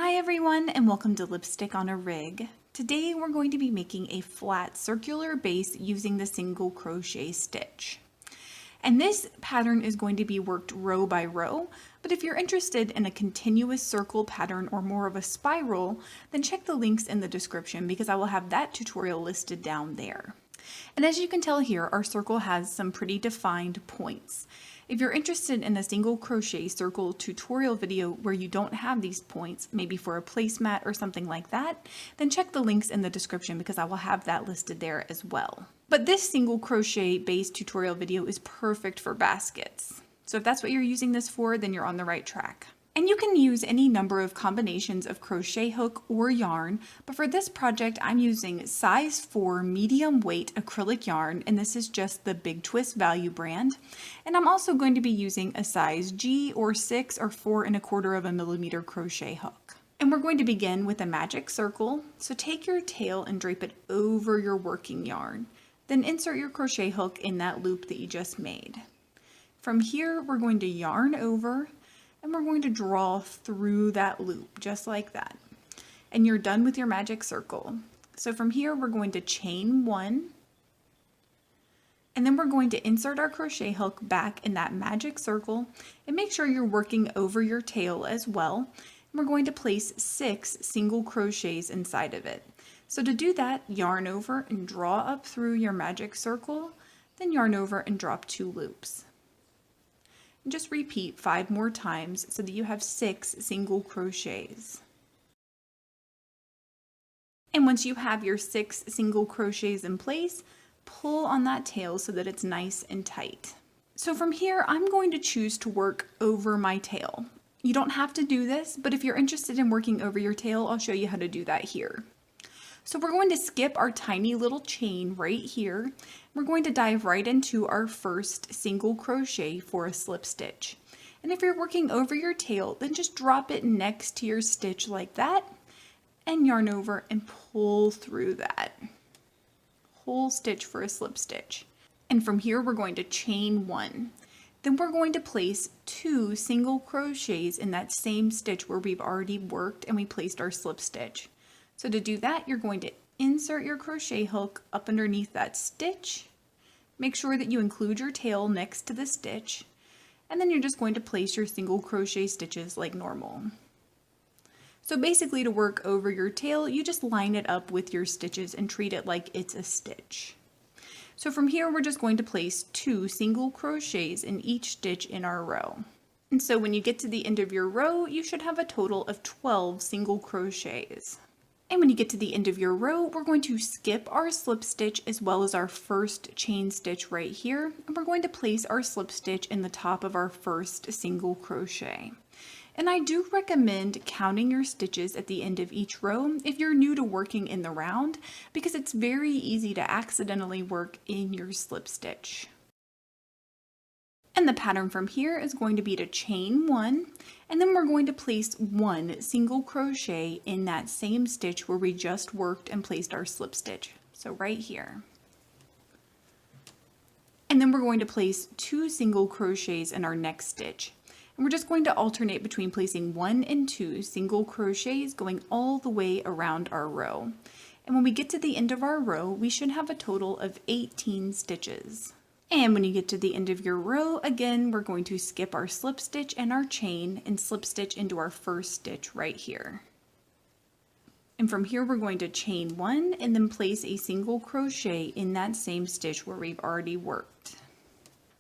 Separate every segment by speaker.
Speaker 1: Hi everyone, and welcome to Lipstick on a Rig. Today we're going to be making a flat circular base using the single crochet stitch. And this pattern is going to be worked row by row, but if you're interested in a continuous circle pattern or more of a spiral, then check the links in the description because I will have that tutorial listed down there. And as you can tell here, our circle has some pretty defined points. If you're interested in a single crochet circle tutorial video where you don't have these points, maybe for a placemat or something like that, then check the links in the description because I will have that listed there as well. But this single crochet base tutorial video is perfect for baskets. So if that's what you're using this for, then you're on the right track. And you can use any number of combinations of crochet hook or yarn, but for this project I'm using size 4 medium weight acrylic yarn, and this is just the Big Twist Value brand. And I'm also going to be using a size G or 6 or 4 1/4 of a millimeter crochet hook. And we're going to begin with a magic circle, so take your tail and drape it over your working yarn. Then insert your crochet hook in that loop that you just made. From here we're going to yarn over, and we're going to draw through that loop just like that. And you're done with your magic circle. So from here we're going to chain 1, and then we're going to insert our crochet hook back in that magic circle, and make sure you're working over your tail as well. And we're going to place 6 single crochets inside of it. So to do that, yarn over and draw up through your magic circle, then yarn over and drop 2 loops. And just repeat 5 more times so that you have 6 single crochets. And once you have your 6 single crochets in place, pull on that tail so that it's nice and tight. So from here, I'm going to choose to work over my tail. You don't have to do this, but if you're interested in working over your tail, I'll show you how to do that here. So we're going to skip our tiny little chain right here. We're going to dive right into our first single crochet for a slip stitch. And if you're working over your tail, then just drop it next to your stitch like that and yarn over and pull through that whole stitch for a slip stitch. And from here we're going to chain 1. Then we're going to place 2 single crochets in that same stitch where we've already worked and we placed our slip stitch. So to do that, you're going to insert your crochet hook up underneath that stitch. Make sure that you include your tail next to the stitch, and then you're just going to place your single crochet stitches like normal. So basically, to work over your tail, you just line it up with your stitches and treat it like it's a stitch. So from here, we're just going to place 2 single crochets in each stitch in our row. And so when you get to the end of your row, you should have a total of 12 single crochets. And when you get to the end of your row, we're going to skip our slip stitch as well as our first chain stitch right here. And we're going to place our slip stitch in the top of our first single crochet. And I do recommend counting your stitches at the end of each row if you're new to working in the round, because it's very easy to accidentally work in your slip stitch. And the pattern from here is going to be to chain 1, and then we're going to place 1 single crochet in that same stitch where we just worked and placed our slip stitch. So right here. And then we're going to place 2 single crochets in our next stitch. And we're just going to alternate between placing 1 and 2 single crochets going all the way around our row. And when we get to the end of our row, we should have a total of 18 stitches. And when you get to the end of your row, again, we're going to skip our slip stitch and our chain and slip stitch into our first stitch right here. And from here, we're going to chain 1 and then place a single crochet in that same stitch where we've already worked.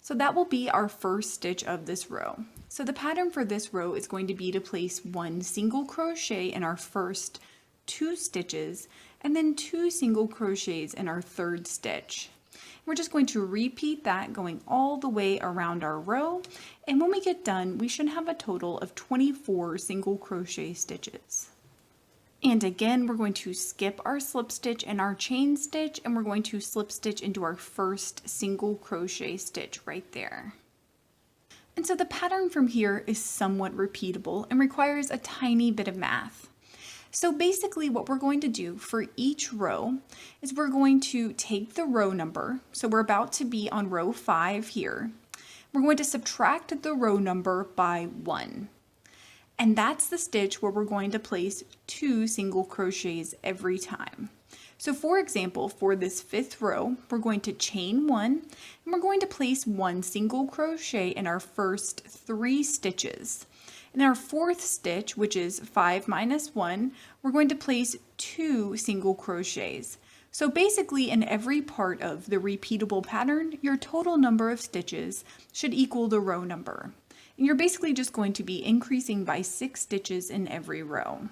Speaker 1: So that will be our first stitch of this row. So the pattern for this row is going to be to place 1 single crochet in our first 2 stitches and then 2 single crochets in our third stitch. We're just going to repeat that going all the way around our row, and when we get done, we should have a total of 24 single crochet stitches. And again, we're going to skip our slip stitch and our chain stitch, and we're going to slip stitch into our first single crochet stitch right there. And so the pattern from here is somewhat repeatable and requires a tiny bit of math. So basically what we're going to do for each row is we're going to take the row number. So we're about to be on row 5 here. We're going to subtract the row number by 1. And that's the stitch where we're going to place 2 single crochets every time. So for example, for this 5th row, we're going to chain 1 and we're going to place 1 single crochet in our first 3 stitches. In our 4th stitch, which is 5 minus 1, we're going to place 2 single crochets. So basically in every part of the repeatable pattern, your total number of stitches should equal the row number. And you're basically just going to be increasing by 6 stitches in every row.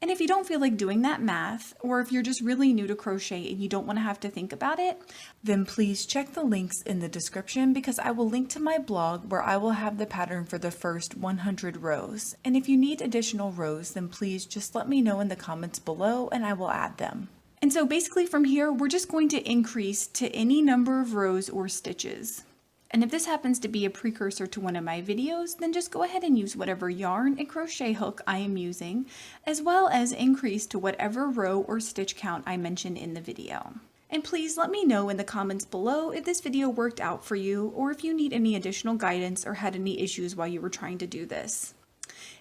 Speaker 1: And if you don't feel like doing that math, or if you're just really new to crochet and you don't want to have to think about it, then please check the links in the description because I will link to my blog where I will have the pattern for the first 100 rows. And if you need additional rows, then please just let me know in the comments below and I will add them. And so basically from here, we're just going to increase to any number of rows or stitches. And if this happens to be a precursor to one of my videos, then just go ahead and use whatever yarn and crochet hook I am using, as well as increase to whatever row or stitch count I mention in the video. And please let me know in the comments below if this video worked out for you, or if you need any additional guidance or had any issues while you were trying to do this.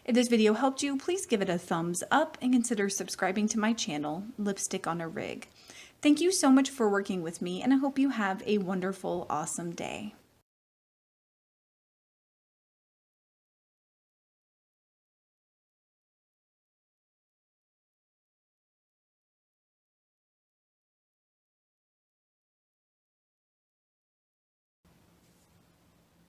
Speaker 1: If this video helped you, please give it a thumbs up and consider subscribing to my channel, Lipstick on a Rig. Thank you so much for working with me, and I hope you have a wonderful, awesome day.